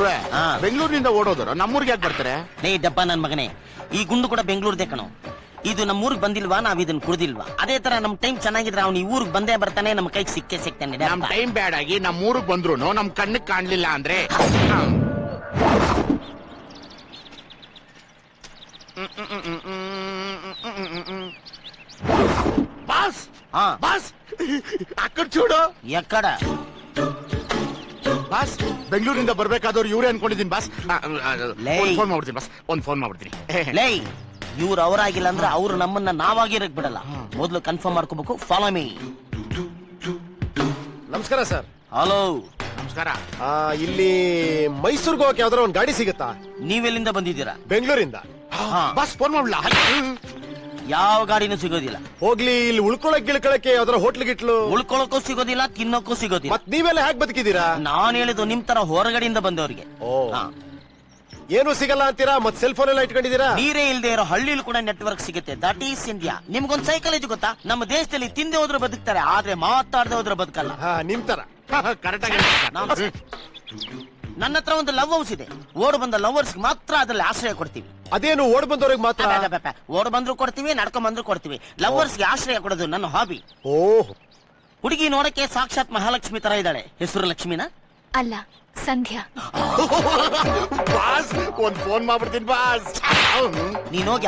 ಗುರುವೆ ಬೆಂಗಳೂರಿನಿಂದ ಓಡೋದ್ರು ನಮ್ಮೂರಿಗೆ ಯಾಕೆ ಬರ್ತಾರೆ? ಲೇ ಡಬ್ಬ ನನ್ ಮಗನೇ, ಈ ಗುಂಡು ಕೂಡ ಬೆಂಗಳೂರ್ದೇ ಕಣೋ. ಇದು ನಮ್ಮ ಊರಿಗೆ ಬಂದಿಲ್ವಾ, ನಾವ್ ಇದನ್ನ ಕುಡ್ದಿಲ್ವಾ? ಅದೇ ತರ ನಮ್ ಟೈಮ್ ಚೆನ್ನಾಗಿದ್ರೆ ಅವ್ನು ಈ ಊರಿಗೆ ಬಂದೇ ಬರ್ತಾನೆ, ನಮ್ ಕೈಗೆ ಸಿಕ್ಕೇ ಸಿಗ್ತಾನೆ. ನಮ್ ಟೈಮ್ ಬ್ಯಾಡ್ ಆಗಿ ನಮ್ ಊರಿಗೆ ಬಂದ್ರು ನಮ್ ಕಣ್ಣಿಗೆ ಕಾಣ್ಲಿಲ್ಲ ಅಂದ್ರೆ ಬಾಸ್ ಬಾಸ್ ಅಕ್ಕಡ್ చూడు ಎಕ್ಕಡ ಬಾಸ್ ಬೆಂಗಳೂರಿಂದ ಬರ್ಬೇಕಾದವ್ರು ಇವ್ರೇ ಅನ್ಕೊಂಡಿದ್ದೀನಿ ಬಾಸ್. ಫೋನ್ ಮಾಡ್ಬಿಡ್ತೀನಿ ಬಾಸ್, ಒಂದ್ ಫೋನ್ ಮಾಡ್ಬಿಡ್ತೀನಿ. ಲೇ ಇವ್ರು ಅವರಾಗಿಲ್ಲ ಅಂದ್ರೆ ಅವ್ರು ನಮ್ಮನ್ನ ನಾವಾಗಿರಕ್ ಬಿಡಲ್ಲ. ಮೊದ್ಲು ಕನ್ಫರ್ಮ್ ಮಾಡ್ಕೋಬೇಕು. Follow me. ನಮಸ್ಕಾರ ಸರ್. ಹಲೋ ನಮಸ್ಕಾರ. ಇಲ್ಲಿ ಮೈಸೂರ್ಗೆ ಹೋಗಕ್ಕೆ ಯಾವ್ದಾರ ಒಂದ್ ಗಾಡಿ ಸಿಗುತ್ತಾ? ನೀವೆಲ್ಲಿಂದ ಬಂದಿದ್ದೀರಾ? ಬೆಂಗಳೂರಿಂದ. ಬಾಸ್ ಫೋನ್ ಮಾಡ್ಲಾ? ಯಾವ ಗಾಡಿನೂ ಸಿಗೋದಿಲ್ಲ. ಹೋಗ್ಲಿ, ಇಲ್ಲಿ ಉಳ್ಕೊಳಕ್ ಗಿಳ್ಕೊಳಕ್ಕೆ ಯಾವ್ದಾರ ಹೋಟ್ಲ್ ಗಿಟ್ಲು? ಉಳ್ಕೊಳಕ್ಕೂ ಸಿಗೋದಿಲ್ಲ, ತಿನ್ನೋಕ್ಕೂ ಸಿಗೋದಿಲ್ಲ. ಮತ್ ನೀವೆಲ್ಲ ಹೇಗ್ ಬದುಕಿದೀರಾ? ನಾನ್ ಹೇಳಿದ್ದು ನಿಮ್ ತರ ಹೊರಗಡೆಯಿಂದ ಬಂದವರಿಗೆ. ಏನು ಸಿಗಲ್ಲ ಅಂತೀರಾ? ಮತ್ ಸೆಲ್ ಫೋನ್ ಎಲ್ಲ ಇಟ್ಕೊಂಡಿದೀರಾ? ನೀರೇ ಇಲ್ದೇ ಇರೋ ಹಳ್ಳಿಲಿ ಕೂಡ ನೆಟ್ವರ್ಕ್ ಸಿಗುತ್ತೆ. That is India. ನಿಮ್ಗೊಂದ್ ಸೈಕಾಲಜಿ ಗೊತ್ತಾ? ನಮ್ಮ ದೇಶದಲ್ಲಿ ತಿಂದೆ ಹೋದ್ರೆ ಬದುಕ್ತಾರೆ, ಆದ್ರೆ ಮಾತಾಡದೆ ಹೋದ್ರೆ ಬದುಕಲ್ಲ. ನಿಮ್ ತರ ಕರೆಕ್ಟ್ ಆಗಿ. ನನ್ನ ಹತ್ರ ಒಂದು ಲವ್ ಹೌಸ್ ಇದೆ. ಓಡ್ ಬಂದ ಲವರ್ಸ್ ಮಾತ್ರ ಅದ್ರಲ್ಲಿ ಆಶ್ರಯ ಕೊಡ್ತೀವಿ. ಅದೇನು ಓಡ್ ಬಂದವ್ರಿಗೆ ಮಾತ್ರ? ಓಡ್ ಬಂದ್ರು ಕೊಡ್ತೀವಿ, ನಡ್ಕೊಂಡ್ ಬಂದ್ರು ಕೊಡ್ತೀವಿ. ಲವರ್ಸ್ಗೆ ಆಶ್ರಯ ಕೊಡೋದು ನನ್ನ ಹಾಬಿ. ಓಹ್, ಹುಡುಗಿ ನೋಡಕ್ಕೆ ಸಾಕ್ಷಾತ್ ಮಹಾಲಕ್ಷ್ಮಿ ತರ ಇದ್ದಾಳೆ. ಹೆಸರು ಲಕ್ಷ್ಮಿನ? ಅಲ್ಲ, ಸಂಧ್ಯಾ. ಬಾಸ್ ಒಂದ್ ಫೋನ್ ಮಾಡ್ಬಿಡ್ತೀನಿ ಬಾಸ್. ನೀನ್ ಹೋಗಿ